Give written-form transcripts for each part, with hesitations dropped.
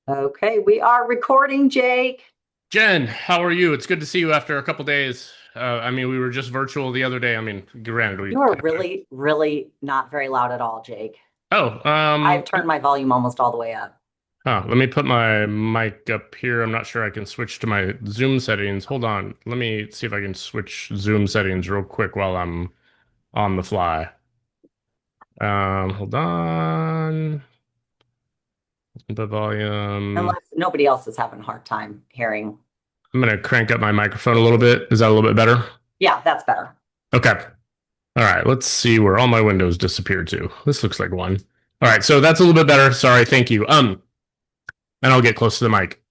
Okay, we are recording, Jake. Jen, how are you? It's good to see you after a couple days. We were just virtual the other day. Granted, we You are kind of. really, really not very loud at all, Jake. Oh, I've turned my volume almost all the way up. let me put my mic up here. I'm not sure I can switch to my Zoom settings. Hold on. Let me see if I can switch Zoom settings real quick while I'm on the fly. Hold on. The volume. Unless nobody else is having a hard time hearing. I'm gonna crank up my microphone a little bit. Is that a little bit better? Yeah, that's better. Okay. All right, let's see where all my windows disappeared to. This looks like one. All right, so that's a little bit better. Sorry, thank you. And I'll get close to the mic.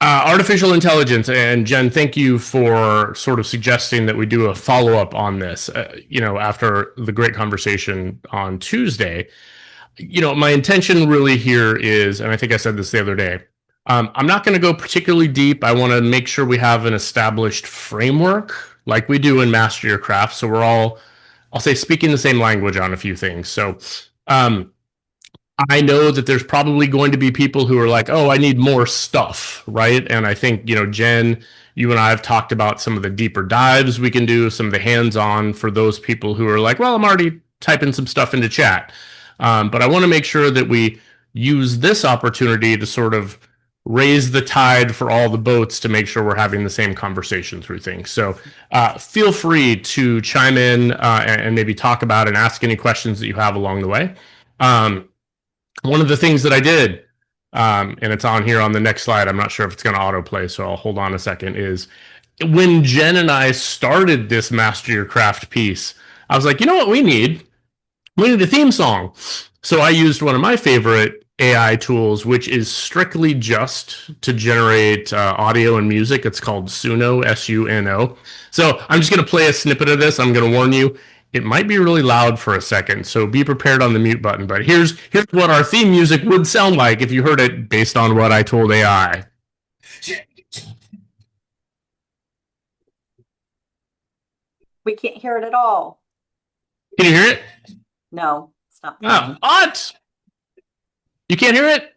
Artificial intelligence, and Jen, thank you for sort of suggesting that we do a follow up on this. After the great conversation on Tuesday, my intention really here is, and I think I said this the other day. I'm not going to go particularly deep. I want to make sure we have an established framework like we do in Master Your Craft. So we're all, I'll say, speaking the same language on a few things. So um, I know that there's probably going to be people who are like, oh, I need more stuff, right? And I think, Jen, you and I have talked about some of the deeper dives we can do, some of the hands on for those people who are like, well, I'm already typing some stuff into chat. But I want to make sure that we use this opportunity to sort of raise the tide for all the boats to make sure we're having the same conversation through things. So feel free to chime in and maybe talk about and ask any questions that you have along the way. One of the things that I did, and it's on here on the next slide, I'm not sure if it's going to autoplay, so I'll hold on a second, is when Jen and I started this Master Your Craft piece, I was like, you know what we need? We need a theme song. So I used one of my favorite AI tools, which is strictly just to generate audio and music. It's called Suno, Suno. So I'm just going to play a snippet of this. I'm going to warn you, it might be really loud for a second, so be prepared on the mute button. But here's what our theme music would sound like if you heard it based on what I told AI. We can't hear it at all. Can you hear it? No, it's not Oh, playing. what? You can't hear it?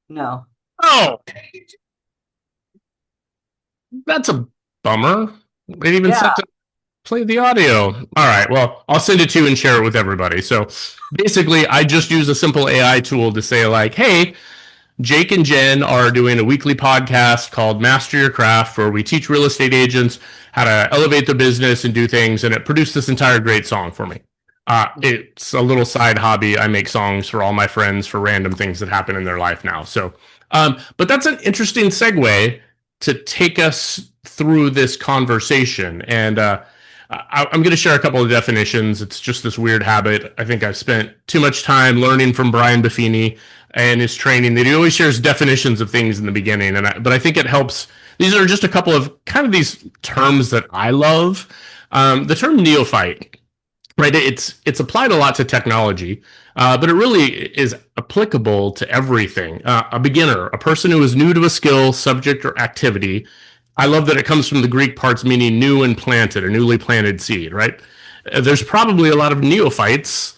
No. Oh, that's a bummer. It even Yeah. set to play the audio. All right. Well, I'll send it to you and share it with everybody. So basically, I just use a simple AI tool to say, like, hey, Jake and Jen are doing a weekly podcast called Master Your Craft, where we teach real estate agents how to elevate their business and do things. And it produced this entire great song for me. It's a little side hobby. I make songs for all my friends for random things that happen in their life now. So, but that's an interesting segue to take us through this conversation. And I'm going to share a couple of definitions. It's just this weird habit. I think I've spent too much time learning from Brian Buffini and his training that he always shares definitions of things in the beginning. But I think it helps. These are just a couple of kind of these terms that I love. The term neophyte, right? It's applied a lot to technology, but it really is applicable to everything. A beginner, a person who is new to a skill, subject, or activity. I love that it comes from the Greek parts meaning new and planted, a newly planted seed, right? There's probably a lot of neophytes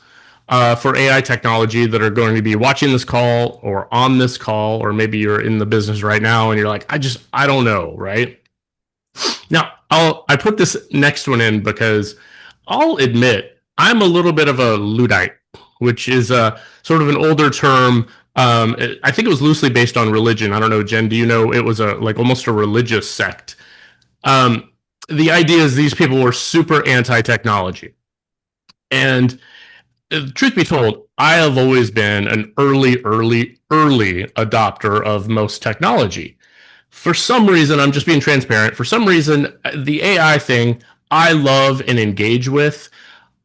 for AI technology that are going to be watching this call or on this call, or maybe you're in the business right now and you're like, I don't know, right? Now, I put this next one in because I'll admit I'm a little bit of a Luddite, which is a sort of an older term. I think it was loosely based on religion. I don't know, Jen. Do you know it was a like almost a religious sect? Um, the idea is these people were super anti-technology, and truth be told, I have always been an early adopter of most technology. For some reason, I'm just being transparent. For some reason, the AI thing I love and engage with.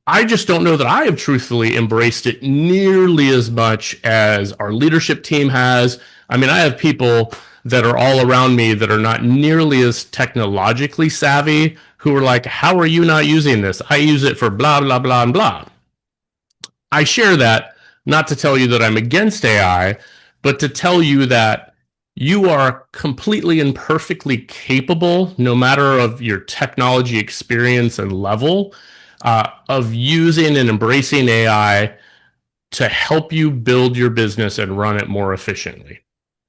I just don't know that I have truthfully embraced it nearly as much as our leadership team has. I mean, I have people that are all around me that are not nearly as technologically savvy who are like, how are you not using this? I use it for blah, blah, blah, and blah. I share that not to tell you that I'm against AI, but to tell you that you are completely and perfectly capable, no matter of your technology experience and level, of using and embracing AI to help you build your business and run it more efficiently.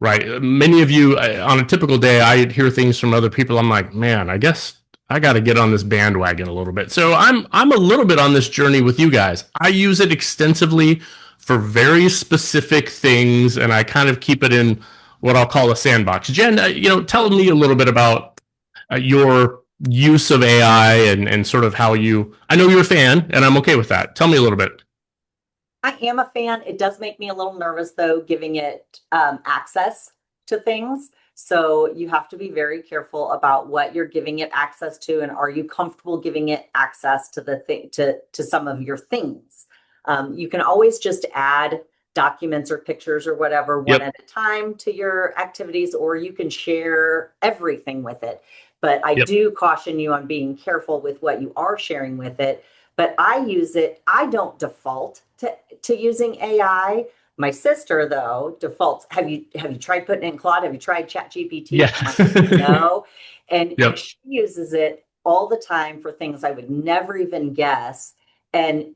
right? Many of you, on a typical day, I hear things from other people. I'm like, man, I guess I got to get on this bandwagon a little bit. So I'm a little bit on this journey with you guys. I use it extensively for very specific things, and I kind of keep it in what I'll call a sandbox. Jen, tell me a little bit about your use of AI and sort of how you. I know you're a fan, and I'm okay with that. Tell me a little bit. I am a fan. It does make me a little nervous, though, giving it access to things. So you have to be very careful about what you're giving it access to, and are you comfortable giving it access to the thing to some of your things. You can always just add documents or pictures or whatever one at a time to your activities, or you can share everything with it. But I do caution you on being careful with what you are sharing with it. But I use it. I don't default to using AI. My sister, though, defaults. Have you tried putting in Claude? Have you tried ChatGPT? Yeah. No. And she uses it all the time for things I would never even guess. And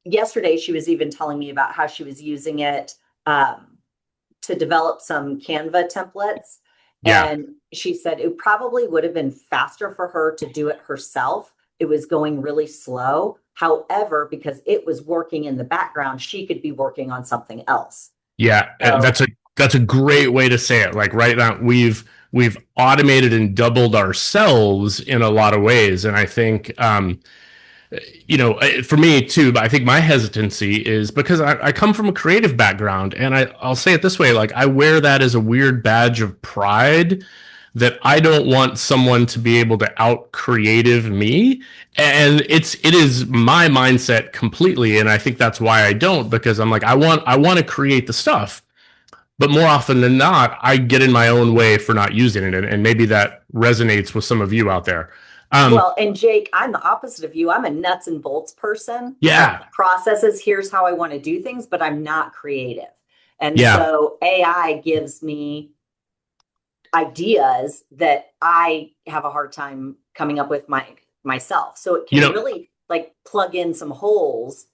yesterday, she was even telling me about how she was using it to develop some Canva templates. Yeah. And she said it probably would have been faster for her to do it herself. It was going really slow. However, because it was working in the background, she could be working on something else. Yeah, so, that's a great way to say it. Like right now, we've automated and doubled ourselves in a lot of ways, and I think for me too. But I think my hesitancy is because I come from a creative background, and I'll say it this way: like I wear that as a weird badge of pride that I don't want someone to be able to out creative me. And it is my mindset completely. And I think that's why I don't, because I'm like, I want to create the stuff. But more often than not, I get in my own way for not using it. And maybe that resonates with some of you out there. Well, and Jake, I'm the opposite of you. I'm a nuts and bolts person. Yeah. Processes, here's how I want to do things, but I'm not creative. And so AI gives me ideas that I have a hard time coming up with myself. So it can really like plug in some holes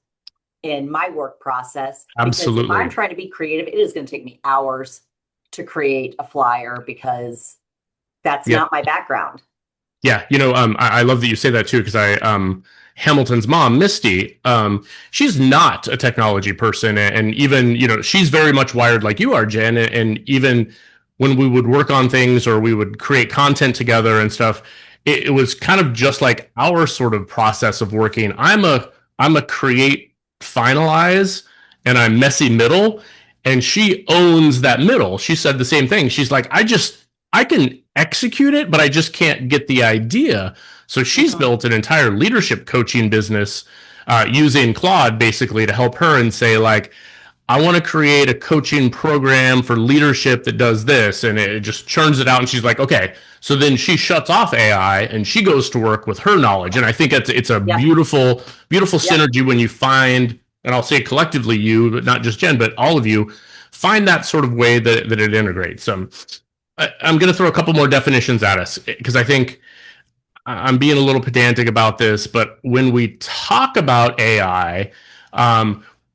in my work process. Absolutely. Because if I'm trying to be creative, it is going to take me hours to create a flyer because that's not my background. Yeah. I love that you say that too, because Hamilton's mom, Misty, she's not a technology person. And even, she's very much wired like you are, Jen. And even when we would work on things or we would create content together and stuff, it was kind of just like our sort of process of working. I'm a create, finalize, and I'm messy middle. And she owns that middle. She said the same thing. She's like, I can execute it, but I just can't get the idea. So she's built an entire leadership coaching business using Claude basically to help her and say like, I want to create a coaching program for leadership that does this, and it just churns it out. And she's like, okay. So then she shuts off AI and she goes to work with her knowledge. And I think it's a beautiful, beautiful synergy when you find, and I'll say collectively you, but not just Jen, but all of you, find that sort of way that it integrates. I'm going to throw a couple more definitions at us because I think I'm being a little pedantic about this, but when we talk about AI,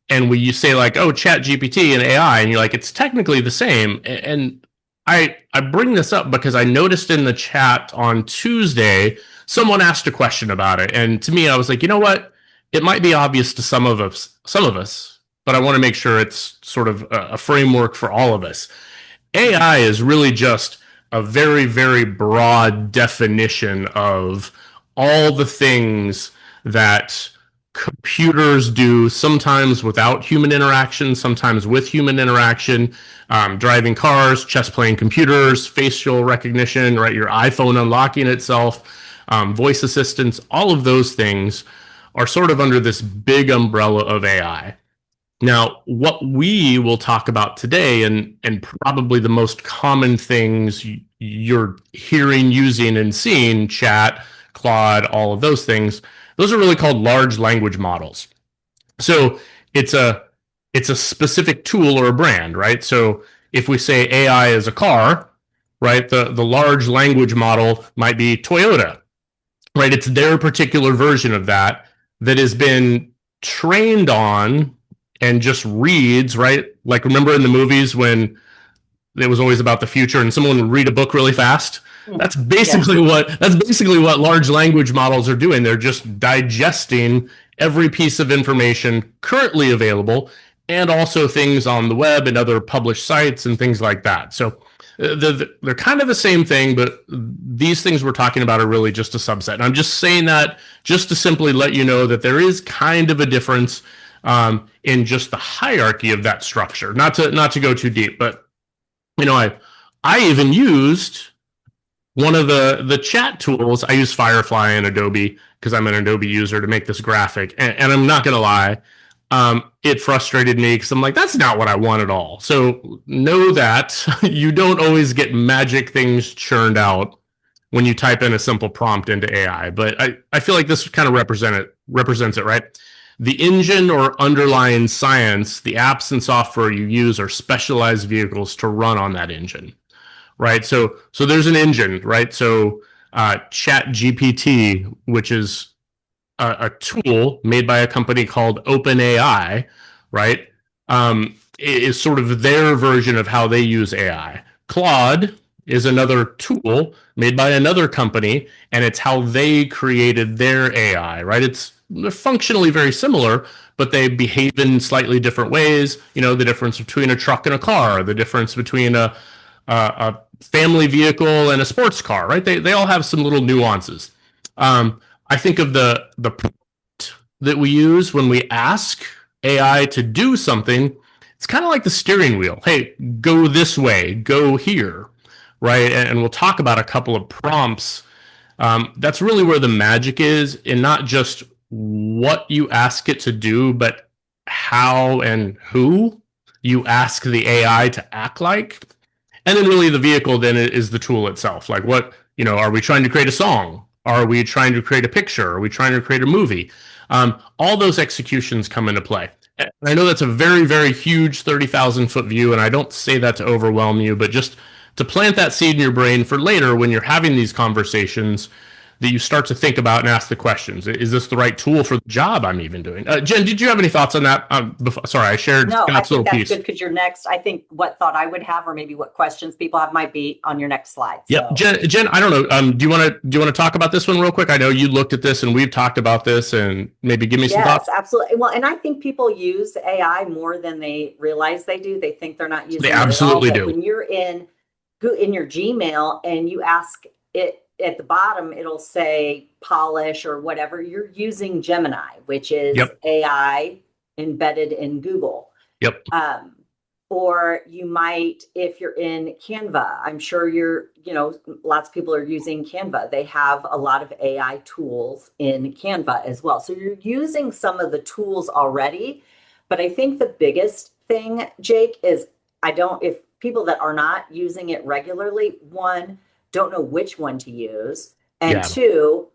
and you say like, oh, ChatGPT and AI, and you're like, it's technically the same. And I bring this up because I noticed in the chat on Tuesday, someone asked a question about it. And to me, I was like, you know what? It might be obvious to some of us, but I want to make sure it's sort of a framework for all of us. AI is really just a very, very broad definition of all the things that computers do, sometimes without human interaction, sometimes with human interaction, driving cars, chess playing computers, facial recognition, right? Your iPhone unlocking itself, voice assistants, all of those things are sort of under this big umbrella of AI. Now, what we will talk about today, and probably the most common things you're hearing, using, and seeing, chat, Claude, all of those things, those are really called large language models. So it's a specific tool or a brand, right? So if we say AI is a car, right, the large language model might be Toyota, right? It's their particular version of that has been trained on and just reads, right? Like remember in the movies when it was always about the future and someone would read a book really fast. Mm. That's Yes. basically what large language models are doing. They're just digesting every piece of information currently available and also things on the web and other published sites and things like that. So they're kind of the same thing, but these things we're talking about are really just a subset. And I'm just saying that just to simply let you know that there is kind of a difference in just the hierarchy of that structure. Not to go too deep, but I even used one of the chat tools. I use Firefly and Adobe because I'm an Adobe user to make this graphic. And I'm not going to lie, it frustrated me because I'm like, that's not what I want at all. So know that you don't always get magic things churned out when you type in a simple prompt into AI. But I feel like this kind of represents it, right? The engine or underlying science, the apps and software you use are specialized vehicles to run on that engine, right? So there's an engine, right? So ChatGPT, which is a tool made by a company called OpenAI, right? Is sort of their version of how they use AI. Claude is another tool made by another company, and it's how they created their AI, right? They're functionally very similar, but they behave in slightly different ways. The difference between a truck and a car, the difference between a family vehicle and a sports car, right? They all have some little nuances. I think of the prompt that we use when we ask AI to do something. It's kind of like the steering wheel. Hey, go this way, go here, right? And we'll talk about a couple of prompts. That's really where the magic is, in not just what you ask it to do, but how and who you ask the AI to act like. And then really the vehicle then is the tool itself. Like are we trying to create a song? Are we trying to create a picture? Are we trying to create a movie? All those executions come into play. And I know that's a very, very huge 30,000 foot view, and I don't say that to overwhelm you, but just to plant that seed in your brain for later when you're having these conversations, that you start to think about and ask the questions. Is this the right tool for the job I'm even doing? Jen, did you have any thoughts on that? Sorry, I shared No, Scott's little piece. I think that's good because you're next. I think what thought I would have, or maybe what questions people have, might be on your next slide. Yep, so. Jen, I don't know. Do you want to talk about this one real quick? I know you looked at this and we've talked about this, and maybe give me some thoughts. Yes, absolutely. Well, and I think people use AI more than they realize they do. They think they're not using it. They absolutely do. When you're in your Gmail and you ask it, at the bottom, it'll say polish or whatever. You're using Gemini, which is AI embedded in Google. Yep. Or you might, if you're in Canva, I'm sure lots of people are using Canva. They have a lot of AI tools in Canva as well. So you're using some of the tools already. But I think the biggest thing, Jake, is if people that are not using it regularly, one, don't know which one to use, and two,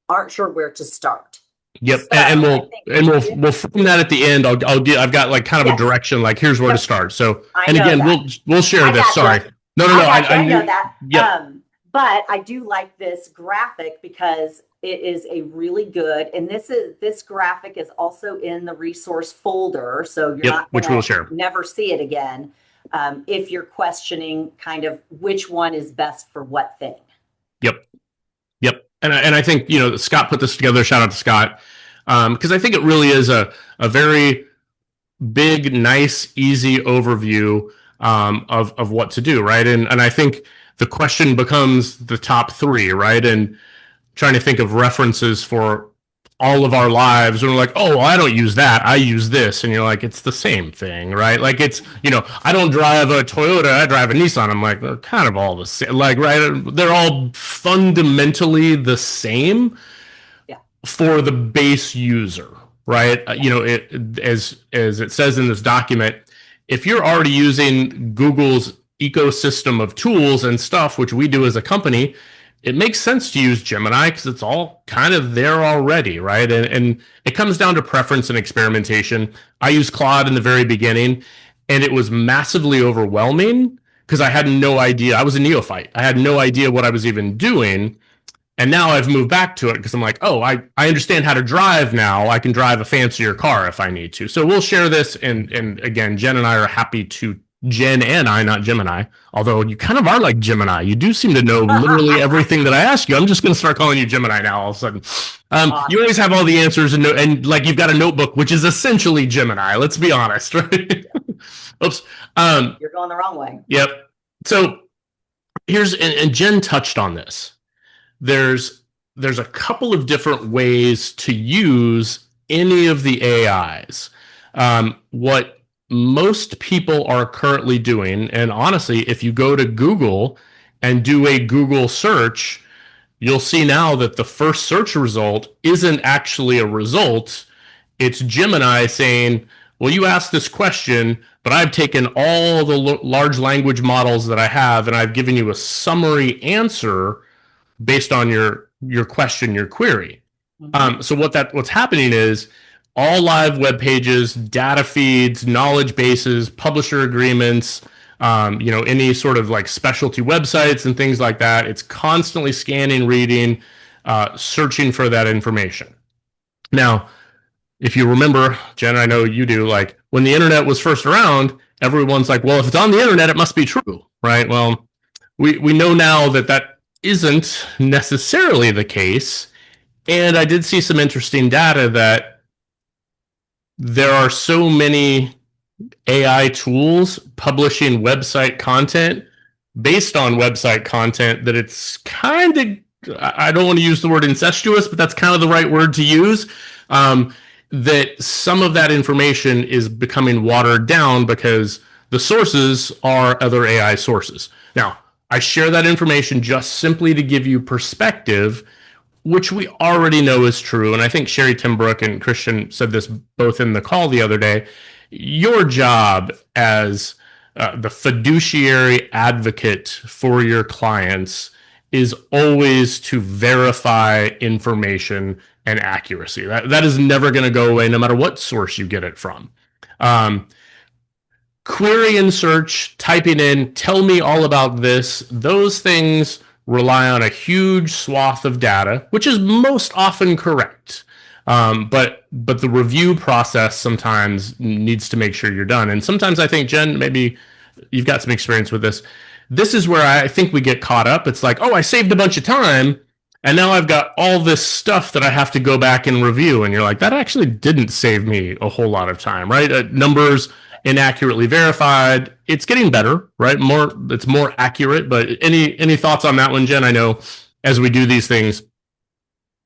aren't sure where to start. Yep, so and we'll frame that at the end. I've got like kind of a direction, like here's where to start. So, and again, we'll share this. Sorry, no, I know that. Yep. But I do like this graphic because it is a really good, and this graphic is also in the resource folder, so you're not which we'll share. Never see it again. If you're questioning kind of which one is best for what thing. Yep. And I think, Scott put this together. Shout out to Scott. Because I think it really is a very big, nice, easy overview of what to do, right? And I think the question becomes the top three, right? And trying to think of references for all of our lives, and we're like, oh, well, I don't use that, I use this. And you're like, it's the same thing, right? Like it's, I don't drive a Toyota, I drive a Nissan. I'm like, they're kind of all the same, like, right? They're all fundamentally the same for the base user, right? As it says in this document, if you're already using Google's ecosystem of tools and stuff, which we do as a company, it makes sense to use Gemini because it's all kind of there already, right? And it comes down to preference and experimentation. I used Claude in the very beginning, and it was massively overwhelming because I had no idea. I was a neophyte. I had no idea what I was even doing. And now I've moved back to it because I'm like, oh, I understand how to drive now. I can drive a fancier car if I need to. So we'll share this. And again, Jen and I are happy to Jen and I, not Gemini. Although you kind of are like Gemini. You do seem to know literally everything that I ask you. I'm just going to start calling you Gemini now all of a sudden. You always have all the answers and like you've got a notebook, which is essentially Gemini. Let's be honest, right? Oops. You're going the wrong way. Yep. So here's, and Jen touched on this. There's a couple of different ways to use any of the AIs. What most people are currently doing, and honestly, if you go to Google and do a Google search, you'll see now that the first search result isn't actually a result. It's Gemini saying, well, you asked this question, but I've taken all the large language models that I have, and I've given you a summary answer based on your question, your query. So what's happening is all live web pages, data feeds, knowledge bases, publisher agreements, any sort of like specialty websites and things like that. It's constantly scanning, reading, searching for that information. Now, if you remember, Jen, I know you do, like when the internet was first around, everyone's like, well, if it's on the internet, it must be true, right? Well, we know now that isn't necessarily the case. And I did see some interesting data that there are so many AI tools publishing website content based on website content that it's kind of, I don't want to use the word incestuous, but that's kind of the right word to use. That some of that information is becoming watered down because the sources are other AI sources. Now, I share that information just simply to give you perspective, which we already know is true. And I think Sherry Timbrook and Christian said this both in the call the other day. Your job as the fiduciary advocate for your clients is always to verify information and accuracy. That is never going to go away, no matter what source you get it from. Query and search, typing in, tell me all about this, those things rely on a huge swath of data, which is most often correct. But the review process sometimes needs to make sure you're done. And sometimes I think, Jen, maybe you've got some experience with this. This is where I think we get caught up. It's like, oh, I saved a bunch of time, and now I've got all this stuff that I have to go back and review. And you're like, that actually didn't save me a whole lot of time, right? Numbers inaccurately verified. It's getting better, right? It's more accurate. But any thoughts on that one, Jen? I know as we do these things.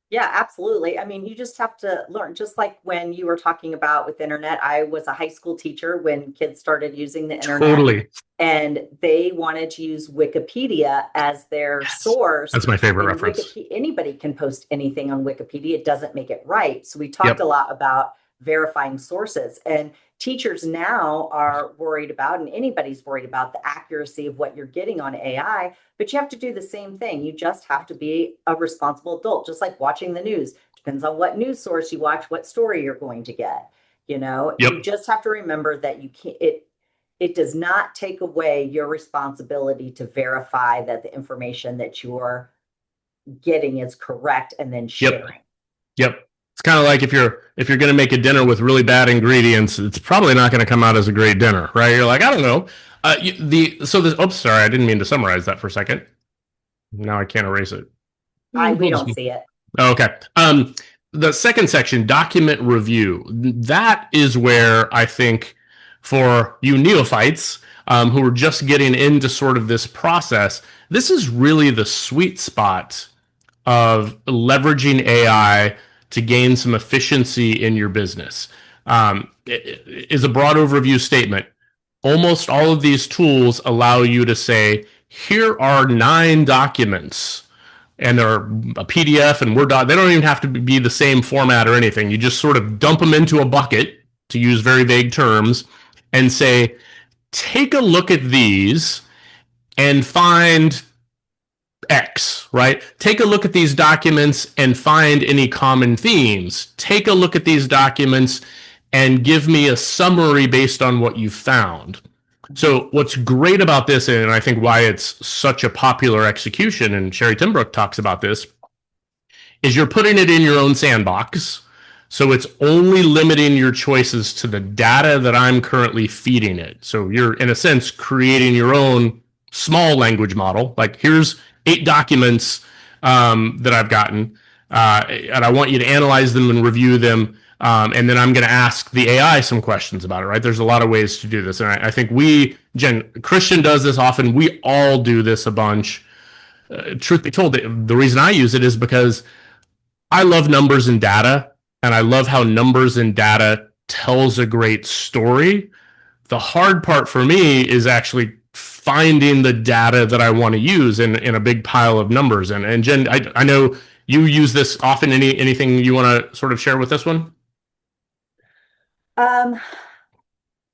Yeah, absolutely. I mean, you just have to learn, just like when you were talking about with internet. I was a high school teacher when kids started using the internet. Totally. And they wanted to use Wikipedia as their source. That's my favorite reference. Anybody can post anything on Wikipedia. It doesn't make it right. So we talked a lot about verifying sources, and teachers now are worried about, and anybody's worried about, the accuracy of what you're getting on AI. But you have to do the same thing. You just have to be a responsible adult, just like watching the news. Depends on what news source you watch, what story you're going to get. You just have to remember that you can't, it does not take away your responsibility to verify that the information that you're getting is correct and then sharing. Yep. It's kind of like if you're going to make a dinner with really bad ingredients, it's probably not going to come out as a great dinner, right? You're like, I don't know. Oops, sorry, I didn't mean to summarize that for a second. Now I can't erase it. We don't see it. Okay. The second section, document review. That is where I think for you neophytes who are just getting into sort of this process, this is really the sweet spot of leveraging AI to gain some efficiency in your business. It is a broad overview statement. Almost all of these tools allow you to say, here are 9 documents, and they're a PDF and Word doc. They don't even have to be the same format or anything. You just sort of dump them into a bucket, to use very vague terms, and say, take a look at these and find X, right? Take a look at these documents and find any common themes. Take a look at these documents and give me a summary based on what you found. So what's great about this, and I think why it's such a popular execution, and Sherry Timbrook talks about this, is you're putting it in your own sandbox. So it's only limiting your choices to the data that I'm currently feeding it. So you're, in a sense, creating your own small language model. Like, here's 8 documents that I've gotten, and I want you to analyze them and review them. And then I'm going to ask the AI some questions about it, right? There's a lot of ways to do this. And I think Christian does this often. We all do this a bunch. Truth be told, the reason I use it is because I love numbers and data, and I love how numbers and data tells a great story. The hard part for me is actually finding the data that I want to use in a big pile of numbers. And Jen, I know you use this often. Anything you want to sort of share with this one? Um,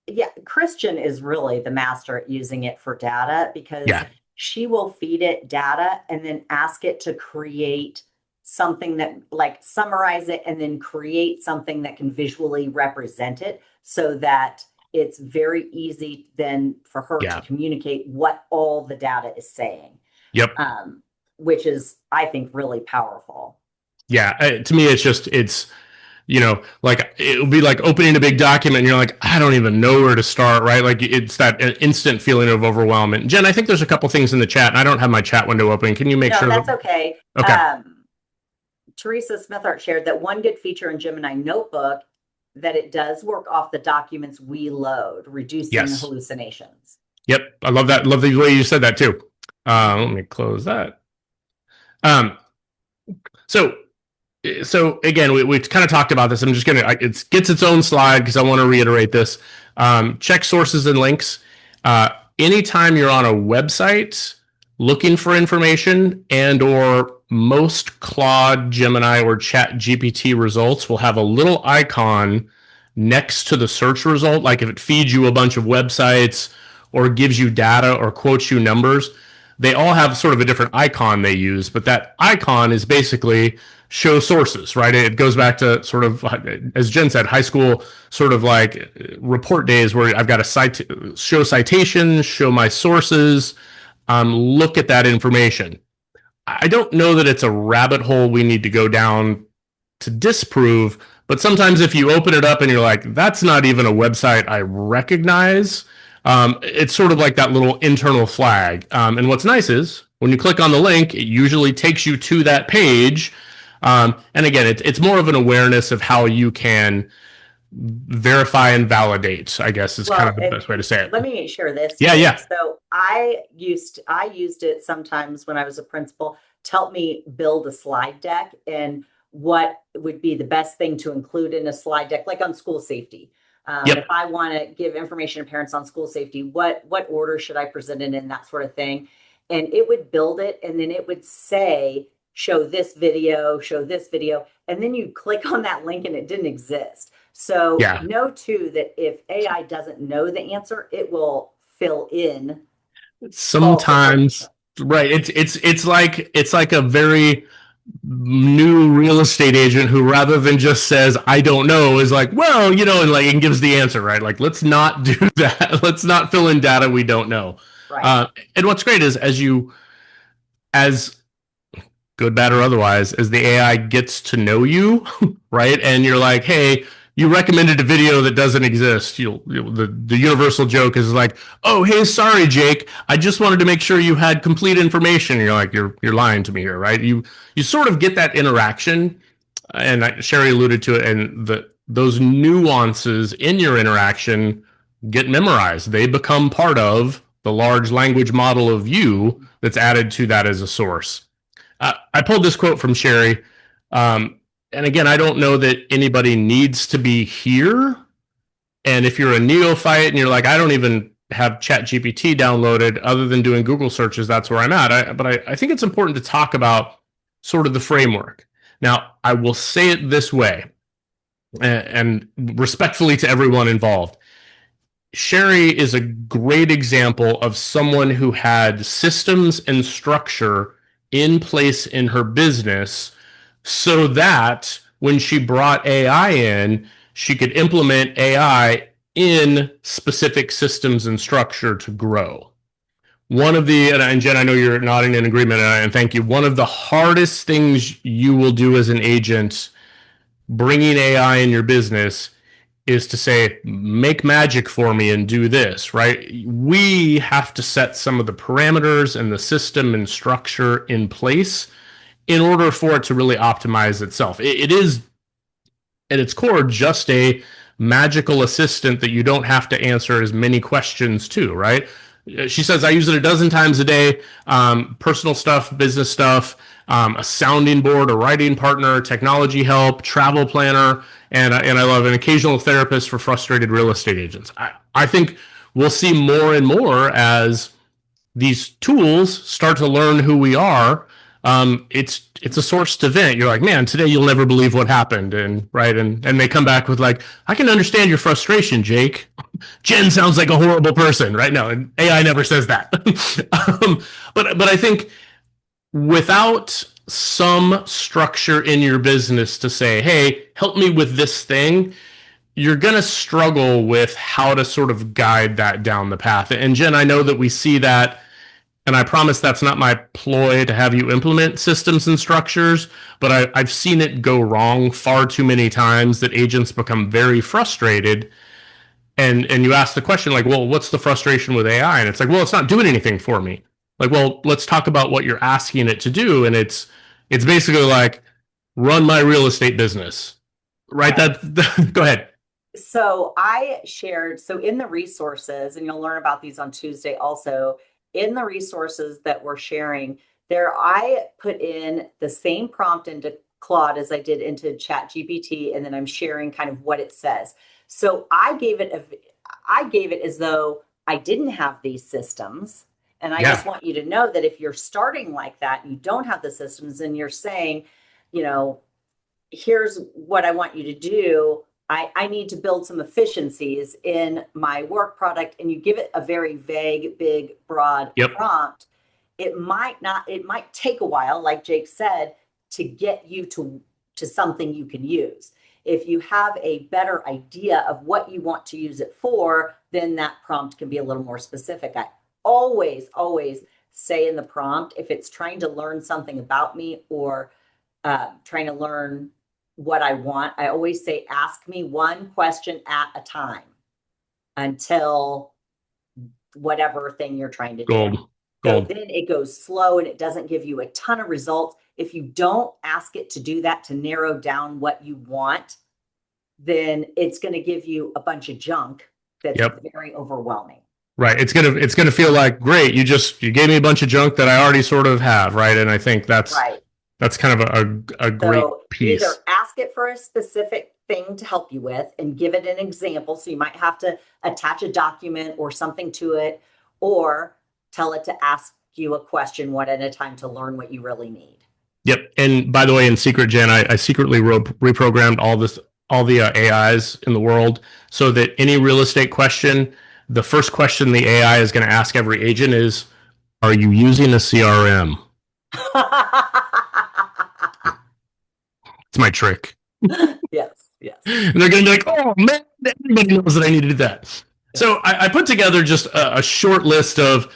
yeah, Christian is really the master at using it for data because Yeah. she will feed it data and then ask it to create something that, like, summarize it and then create something that can visually represent it so that it's very easy then for her to Yeah. communicate what all the data is saying, Yep. which is, I think, really powerful. Yeah. To me, it's like it would be like opening a big document and you're like, I don't even know where to start, right? Like, it's that instant feeling of overwhelmment. Jen, I think there's a couple things in the chat, and I don't have my chat window open. Can you make No, sure that's that? okay. Okay. Teresa Smithart shared that one good feature in Gemini Notebook that it does work off the documents we load, reducing Yes. hallucinations. Yep. I love that. Love the way you said that too. Let me close that. Um, so again, we kind of talked about this. I'm just gonna, it gets its own slide because I want to reiterate this. Check sources and links. Anytime you're on a website looking for information, and or most Claude, Gemini, or ChatGPT results will have a little icon next to the search result. Like, if it feeds you a bunch of websites or gives you data or quotes you numbers, they all have sort of a different icon they use, but that icon is basically show sources, right? It goes back to sort of, as Jen said, high school sort of like report days where I've got to show citations, show my sources, look at that information. I don't know that it's a rabbit hole we need to go down to disprove, but sometimes if you open it up and you're like, that's not even a website I recognize, it's sort of like that little internal flag. And what's nice is when you click on the link, it usually takes you to that page. And again, it's more of an awareness of how you can verify and validate, I guess, is kind of the best way to say it. Let me share this. Yeah, yeah. So I used it sometimes when I was a principal to help me build a slide deck and what would be the best thing to include in a slide deck, like on school safety. Yep. If I want to give information to parents on school safety, what order should I present it in, that sort of thing. And it would build it, and then it would say, show this video, and then you click on that link and it didn't exist. So Yeah. know too that if AI doesn't know the answer, it will fill in. Sometimes, right? It's like a very new real estate agent who, rather than just says I don't know, is like, well, and like, and gives the answer, right? Like, let's not do that. Let's not fill in data we don't know. Right. And what's great is as good, bad, or otherwise, as the AI gets to know you, right? And you're like, hey, you recommended a video that doesn't exist. The universal joke is like, oh, hey, sorry, Jake, I just wanted to make sure you had complete information. And you're like, you're lying to me here, right? You sort of get that interaction, and Sherry alluded to it, and those nuances in your interaction get memorized. They become part of the large language model of you that's added to that as a source. I pulled this quote from Sherry. And again, I don't know that anybody needs to be here. And if you're a neophyte and you're like, I don't even have ChatGPT downloaded other than doing Google searches, that's where I'm at. But I think it's important to talk about sort of the framework. Now, I will say it this way, and respectfully to everyone involved. Sherry is a great example of someone who had systems and structure in place in her business so that when she brought AI in, she could implement AI in specific systems and structure to grow. And Jen, I know you're nodding in agreement, and thank you. One of the hardest things you will do as an agent bringing AI in your business is to say, make magic for me and do this, right? We have to set some of the parameters and the system and structure in place in order for it to really optimize itself. It is at its core just a magical assistant that you don't have to answer as many questions to, right? She says, I use it a dozen times a day, personal stuff, business stuff, a sounding board, a writing partner, technology help, travel planner, and I love an occasional therapist for frustrated real estate agents. I think we'll see more and more as these tools start to learn who we are. It's a source to vent. You're like, man, today you'll never believe what happened, and right, and they come back with like, I can understand your frustration, Jake. Jen sounds like a horrible person, right? No, and AI never says that. But I think without some structure in your business to say, hey, help me with this thing, you're going to struggle with how to sort of guide that down the path. And Jen, I know that we see that, and I promise that's not my ploy to have you implement systems and structures, but I've seen it go wrong far too many times that agents become very frustrated. And you ask the question like, well, what's the frustration with AI? And it's like, well, it's not doing anything for me. Like, well, let's talk about what you're asking it to do. And it's basically like, run my real estate business, right? That go ahead. So I shared, so in the resources, and you'll learn about these on Tuesday also, in the resources that we're sharing there, I put in the same prompt into Claude as I did into ChatGPT, and then I'm sharing kind of what it says. So I gave it as though I didn't have these systems. And I just want you to know that if you're starting like that, you don't have the systems, and you're saying, here's what I want you to do. I need to build some efficiencies in my work product, and you give it a very vague, big, broad prompt. It might take a while, like Jake said, to get you to something you can use. If you have a better idea of what you want to use it for, then that prompt can be a little more specific. I always say in the prompt, if it's trying to learn something about me or trying to learn what I want, I always say, ask me one question at a time until whatever thing you're trying to do. So then it goes slow and it doesn't give you a ton of results. If you don't ask it to do that, to narrow down what you want, then it's going to give you a bunch of junk that's very overwhelming. Right. It's gonna feel like, great, you gave me a bunch of junk that I already sort of have, right? And I think that's right. That's kind of a great piece. Either ask it for a specific thing to help you with and give it an example. So you might have to attach a document or something to it, or tell it to ask you a question one at a time to learn what you really need. Yep. And by the way, in secret, Jen, I secretly reprogrammed all the AIs in the world so that any real estate question, the first question the AI is going to ask every agent is, are you using a CRM? It's my trick. Yes. And they're going to be like, oh, man, everybody knows that I need to do that. So I put together just a short list of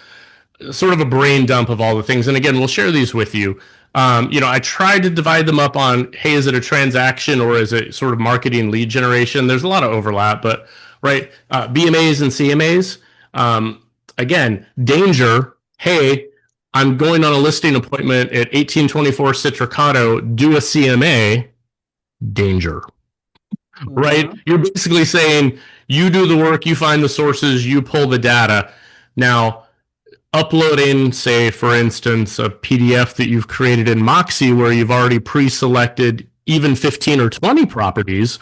sort of a brain dump of all the things. And again, we'll share these with you. I tried to divide them up on, hey, is it a transaction or is it sort of marketing lead generation? There's a lot of overlap, but right. BMAs and CMAs. Again, danger. Hey, I'm going on a listing appointment at 1824 Citricato, do a CMA. Danger. Mm-hmm. Right? You're basically saying, you do the work, you find the sources, you pull the data. Now, uploading, say, for instance, a PDF that you've created in MYC where you've already pre-selected even 15 or 20 properties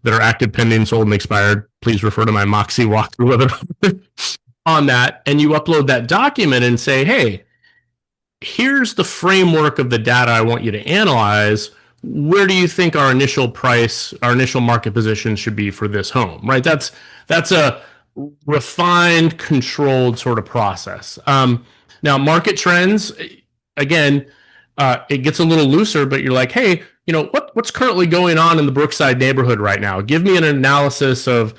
that are active, pending, sold, and expired. Please refer to my MYC walkthrough on that. And you upload that document and say, hey, here's the framework of the data I want you to analyze. Where do you think our initial price, our initial market position should be for this home, right? That's a refined, controlled sort of process. Now, market trends, again, it gets a little looser, but you're like, hey, what's currently going on in the Brookside neighborhood right now? Give me an analysis of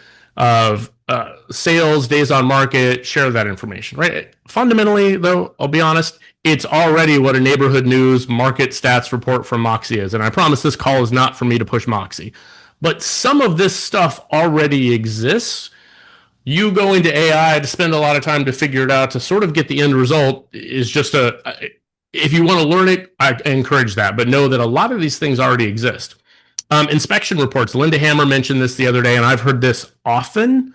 sales, days on market, share that information, right? Fundamentally, though, I'll be honest, it's already what a neighborhood news market stats report from Moxie is. And I promise this call is not for me to push Moxie. But some of this stuff already exists. You going to AI to spend a lot of time to figure it out to sort of get the end result is just if you want to learn it, I encourage that. But know that a lot of these things already exist. Inspection reports. Linda Hammer mentioned this the other day, and I've heard this often.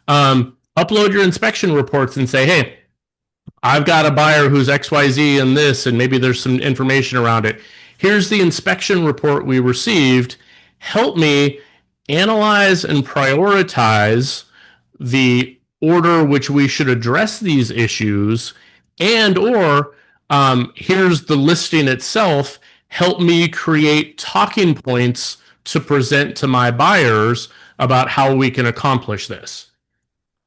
Upload your inspection reports and say, hey, I've got a buyer who's XYZ and this, and maybe there's some information around it. Here's the inspection report we received. Help me analyze and prioritize the order which we should address these issues, and or here's the listing itself. Help me create talking points to present to my buyers about how we can accomplish this.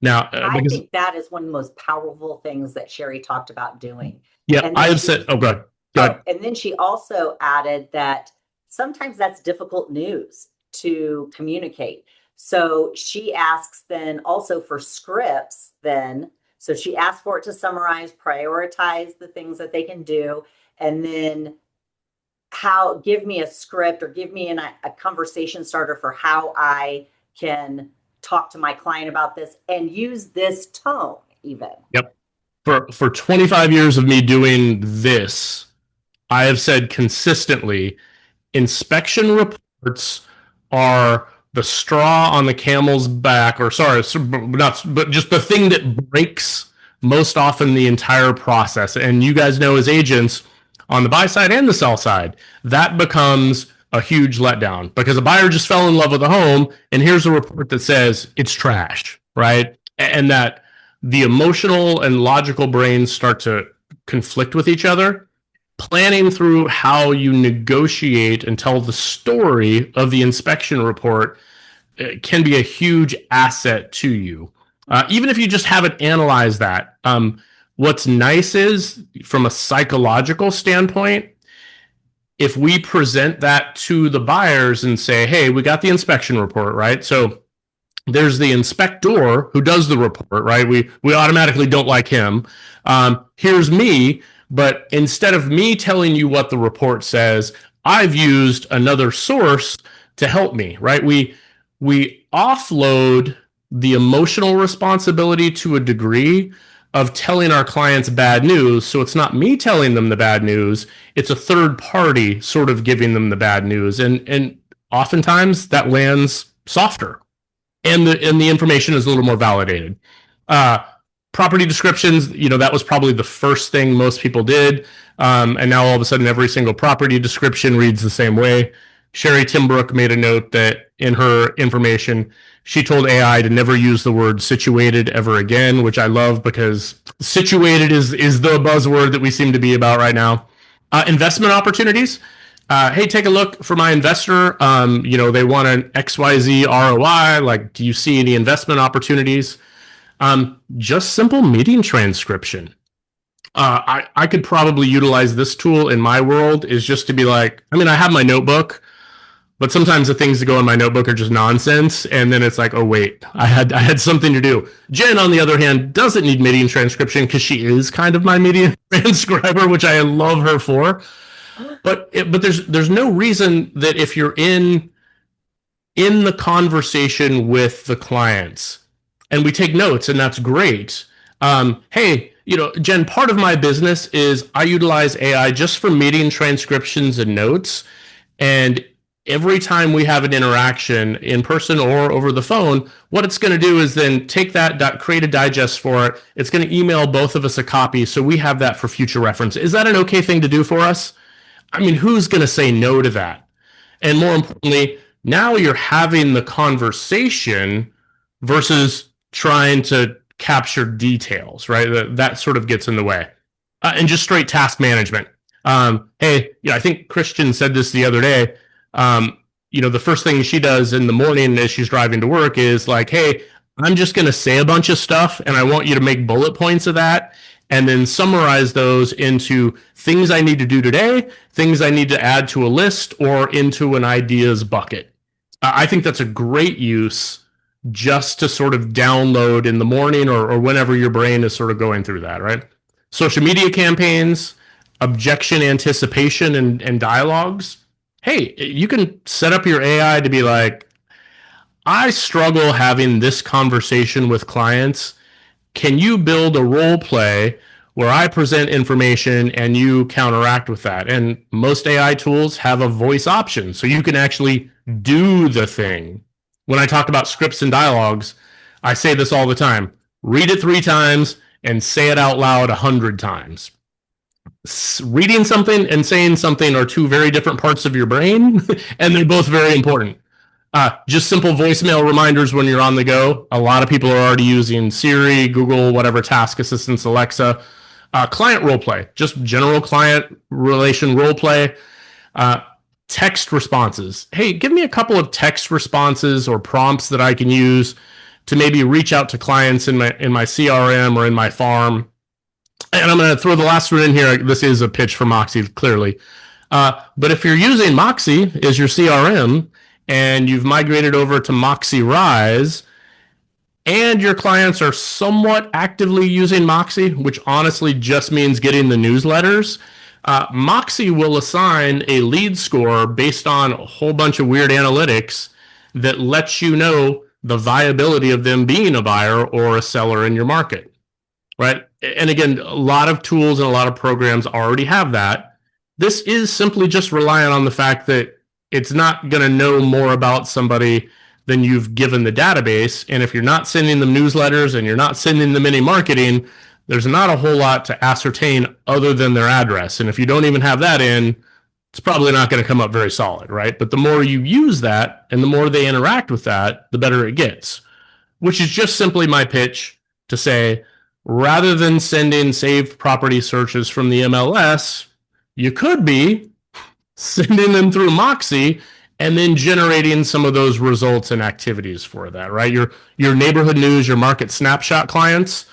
Now, I think that is one of the most powerful things that Sherry talked about doing. Yeah, I have said, oh, go ahead. And then she also added that sometimes that's difficult news to communicate. So she asks then also for scripts then. So she asks for it to summarize, prioritize the things that they can do, and then give me a script or give me a conversation starter for how I can talk to my client about this and use this tone even. Yep. For 25 years of me doing this, I have said consistently, inspection reports are the straw on the camel's back, or sorry, but just the thing that breaks most often the entire process. And you guys know as agents, on the buy side and the sell side, that becomes a huge letdown because a buyer just fell in love with a home and here's a report that says it's trash, right? And that the emotional and logical brains start to conflict with each other. Planning through how you negotiate and tell the story of the inspection report can be a huge asset to you. Even if you just haven't analyzed that. What's nice is, from a psychological standpoint, if we present that to the buyers and say, hey, we got the inspection report, right? So there's the inspector who does the report, right? We automatically don't like him. Here's me, but instead of me telling you what the report says, I've used another source to help me, right? We offload the emotional responsibility to a degree of telling our clients bad news. So it's not me telling them the bad news. It's a third party sort of giving them the bad news. And oftentimes that lands softer and the information is a little more validated. Property descriptions, that was probably the first thing most people did. And now all of a sudden every single property description reads the same way. Sherry Timbrook made a note that in her information, she told AI to never use the word situated ever again, which I love because situated is the buzzword that we seem to be about right now. Investment opportunities. Hey, take a look for my investor. They want an XYZ ROI. Like, do you see any investment opportunities? Just simple meeting transcription. I could probably utilize this tool in my world is just to be like, I have my notebook, but sometimes the things that go in my notebook are just nonsense. And then it's like, oh, wait, I had something to do. Jen, on the other hand, doesn't need meeting transcription because she is kind of my meeting transcriber, which I love her for. But there's no reason that if you're in the conversation with the clients and we take notes and that's great. Hey, Jen, part of my business is I utilize AI just for meeting transcriptions and notes. And every time we have an interaction in person or over the phone, what it's going to do is then take that, create a digest for it. It's going to email both of us a copy so we have that for future reference. Is that an okay thing to do for us? Who's going to say no to that? And more importantly, now you're having the conversation versus trying to capture details, right? That sort of gets in the way. And just straight task management. Hey, I think Christian said this the other day. The first thing she does in the morning as she's driving to work is like, hey, I'm just going to say a bunch of stuff and I want you to make bullet points of that and then summarize those into things I need to do today, things I need to add to a list or into an ideas bucket. I think that's a great use just to sort of download in the morning or whenever your brain is sort of going through that, right? Social media campaigns, objection anticipation and dialogues. Hey, you can set up your AI to be like, I struggle having this conversation with clients. Can you build a role play where I present information and you counteract with that? And most AI tools have a voice option, so you can actually do the thing. When I talk about scripts and dialogues, I say this all the time. Read it 3 times and say it out loud 100 times. Reading something and saying something are 2 very different parts of your brain, and they're both very important. Just simple voicemail reminders when you're on the go. A lot of people are already using Siri, Google, whatever task assistants, Alexa. Client role play, just general client relation role play. Text responses. Hey, give me a couple of text responses or prompts that I can use to maybe reach out to clients in my CRM or in my farm. And I'm going to throw the last one in here. This is a pitch for Moxie, clearly. But if you're using Moxie as your CRM and you've migrated over to Moxie Rise, and your clients are somewhat actively using Moxie, which honestly just means getting the newsletters, Moxie will assign a lead score based on a whole bunch of weird analytics that lets you know the viability of them being a buyer or a seller in your market, right? And again, a lot of tools and a lot of programs already have that. This is simply just relying on the fact that it's not going to know more about somebody than you've given the database. And if you're not sending them newsletters and you're not sending them any marketing, there's not a whole lot to ascertain other than their address. And if you don't even have that in, it's probably not going to come up very solid, right? But the more you use that and the more they interact with that, the better it gets, which is just simply my pitch to say, rather than sending saved property searches from the MLS, you could be sending them through Moxie and then generating some of those results and activities for that, right? Your neighborhood news, your market snapshot clients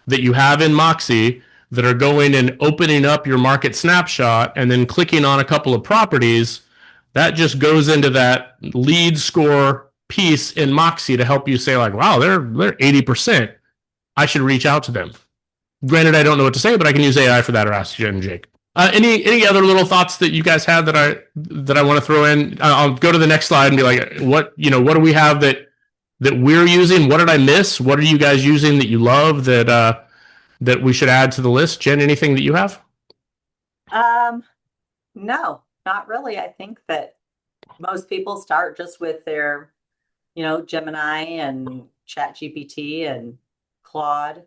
that you have in Moxie that are going and opening up your market snapshot and then clicking on a couple of properties, that just goes into that lead score piece in Moxie to help you say like, wow, they're 80%. I should reach out to them. Granted, I don't know what to say, but I can use AI for that or ask Jen and Jake. Any other little thoughts that you guys had that I want to throw in? I'll go to the next slide and be like, what do we have that we're using? What did I miss? What are you guys using that you love that we should add to the list? Jen, anything that you have? No, not really. I think that most people start just with their, Gemini and ChatGPT and Claude.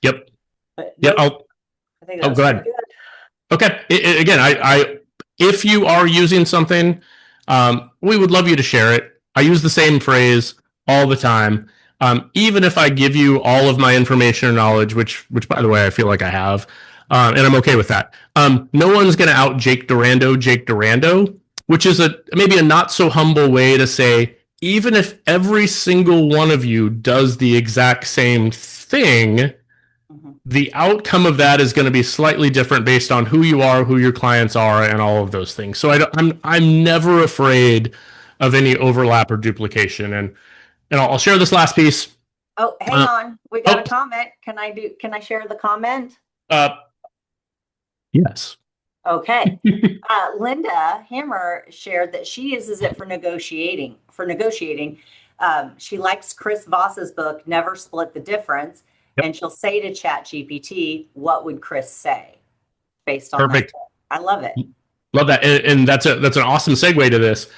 Yep. But yeah. I think that's go ahead. good. Okay. Again, I if you are using something, we would love you to share it. I use the same phrase all the time. Even if I give you all of my information or knowledge, which by the way, I feel like I have, and I'm okay with that. No one's going to out Jake Durando, which is maybe a not so humble way to say, even if every single one of you does the exact same thing, the outcome of that is going to be slightly different based on who you are, who your clients are, and all of those things. So I'm never afraid of any overlap or duplication. And I'll share this last piece. Oh, hang on. We got a comment. Can I share the comment? Yes. Okay. Linda Hammer shared that she uses it for negotiating. She likes Chris Voss's book, Never Split the Difference. Yep. And she'll say to ChatGPT, what would Chris say based on Perfect. that? I love it. Love that. And that's an awesome segue to this.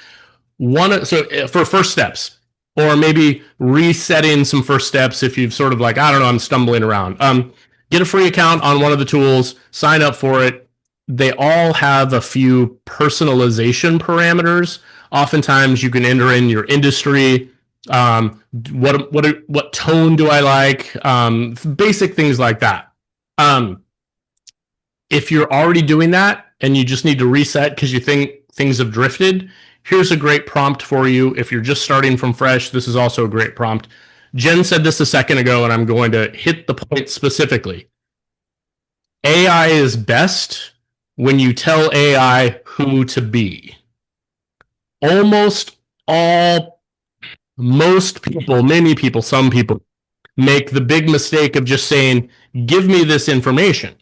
So for first steps, or maybe resetting some first steps if you've sort of like, I don't know, I'm stumbling around. Get a free account on one of the tools, sign up for it. They all have a few personalization parameters. Oftentimes you can enter in your industry, what tone do I like, basic things like that. If you're already doing that and you just need to reset because you think things have drifted, here's a great prompt for you. If you're just starting from fresh, this is also a great prompt. Jen said this a second ago, and I'm going to hit the point specifically. AI is best when you tell AI who to be. Almost all most people, many people, some people make the big mistake of just saying, give me this information,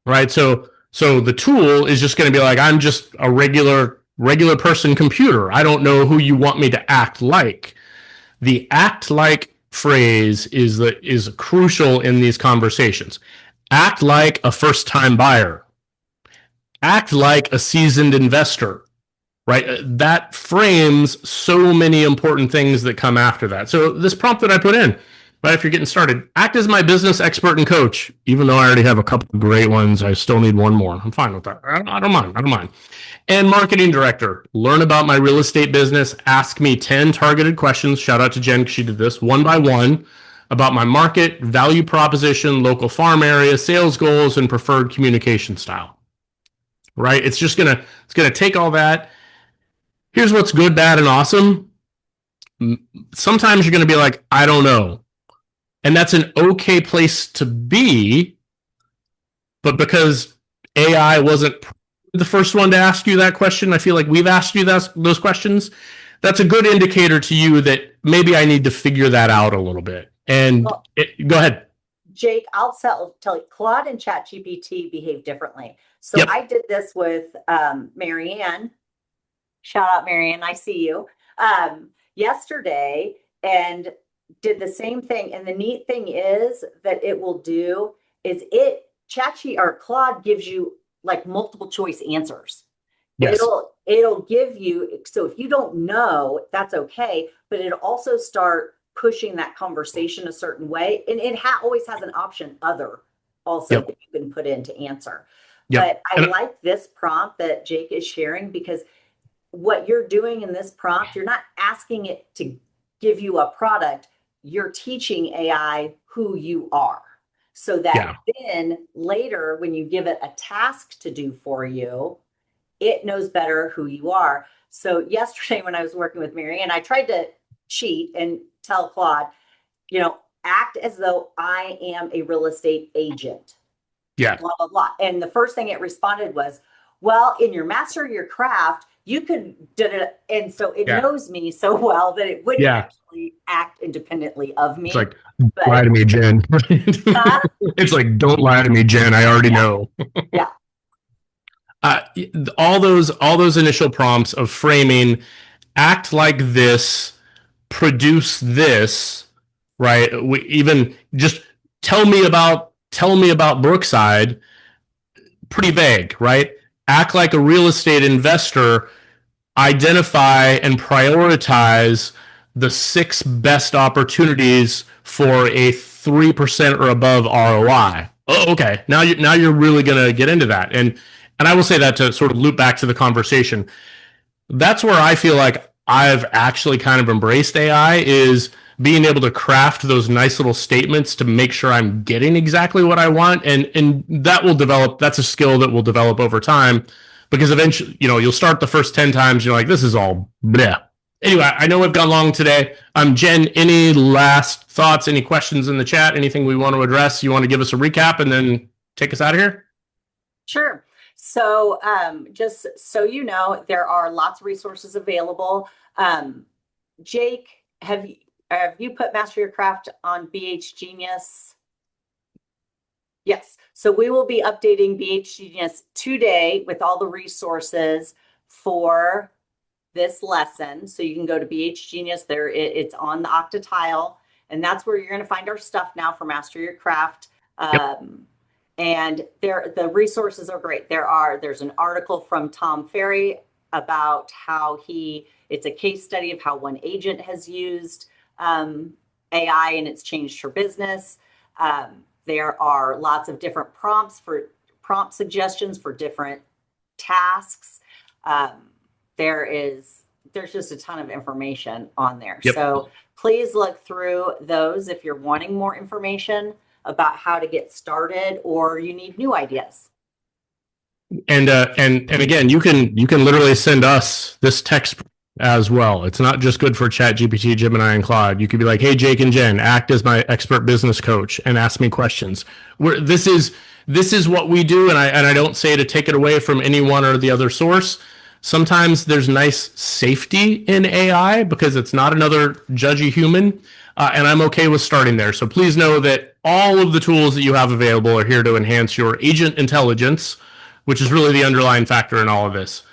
right? So the tool is just going to be like, I'm just a regular person computer. I don't know who you want me to act like. The act like phrase is crucial in these conversations. Act like a first time buyer. Act like a seasoned investor, right? That frames so many important things that come after that. So this prompt that I put in, right, if you're getting started, act as my business expert and coach. Even though I already have a couple of great ones, I still need one more. I'm fine with that. I don't mind. And marketing director, learn about my real estate business. Ask me 10 targeted questions. Shout out to Jen because she did this one by one about my market, value proposition, local farm area, sales goals, and preferred communication style. Right? It's gonna take all that. Here's what's good, bad, and awesome. Sometimes you're gonna be like, I don't know. And that's an okay place to be, but because AI wasn't the first one to ask you that question, I feel like we've asked you those questions. That's a good indicator to you that maybe I need to figure that out a little bit. And go ahead. Jake, I'll tell you, Claude and ChatGPT behave differently. So Yep. I did this with Marianne. Shout out, Marianne. I see you. Yesterday, and did the same thing. And the neat thing is that it will do is Claude gives you like multiple choice answers. Yes. It'll give you, so if you don't know, that's okay, but it'll also start pushing that conversation a certain way. And it always has an option other also Yep. that you can put in to answer. Yep. But I like this prompt that Jake is sharing, because what you're doing in this prompt, you're not asking it to give you a product, you're teaching AI who you are. So that then later, when you give it a task to do for you, it knows better who you are. So yesterday when I was working with Marianne, I tried to cheat and tell Claude, act as though I am a real estate agent. Yeah. Blah, blah, blah. And the first thing it responded was, well, in your master your craft, you could, and so it knows me so well that it wouldn't actually act independently of me. It's like, lie to me, Jen. It's like, don't lie to me, Jen. I already know. Yeah. All those initial prompts of framing, act like this, produce this, right? Even just tell me about Brookside. Pretty vague, right? Act like a real estate investor. Identify and prioritize the 6 best opportunities for a 3% or above ROI. Oh, okay. Now you're really going to get into that. And I will say that to sort of loop back to the conversation. That's where I feel like I've actually kind of embraced AI, is being able to craft those nice little statements to make sure I'm getting exactly what I want. And that will develop. That's a skill that will develop over time, because eventually, you'll start the first 10 times. You're like, this is all bleh. Anyway, I know we've gone long today. Jen, any last thoughts, any questions in the chat, anything we want to address? You want to give us a recap and then take us out of here? Sure. So just so you know, there are lots of resources available. Jake, have you put Master Your Craft on BHGenius? Yes. So we will be updating BHGenius today with all the resources for this lesson. So you can go to BHGenius there. It's on the Octatile, and that's where you're going to find our stuff now for Master Your Craft. And the resources are great. There's an article from Tom Ferry about how it's a case study of how one agent has used AI and it's changed her business. There are lots of different prompt suggestions for different tasks. There's just a ton of information on there. Yep. So please look through those if you're wanting more information about how to get started or you need new ideas. And again, you can literally send us this text as well. It's not just good for ChatGPT, Gemini, and Claude. You could be like, hey, Jake and Jen, act as my expert business coach and ask me questions. This is what we do, and I don't say to take it away from any one or the other source, Sometimes there's nice safety in AI because it's not another judgy human. And I'm okay with starting there. So please know that all of the tools that you have available are here to enhance your agent intelligence, which is really the underlying factor in all of this.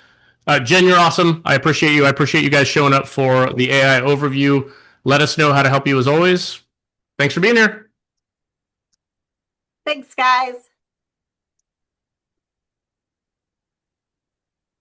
Jen, you're awesome. I appreciate you. I appreciate you guys showing up for the AI overview. Let us know how to help you as always. Thanks for being here. Thanks, guys.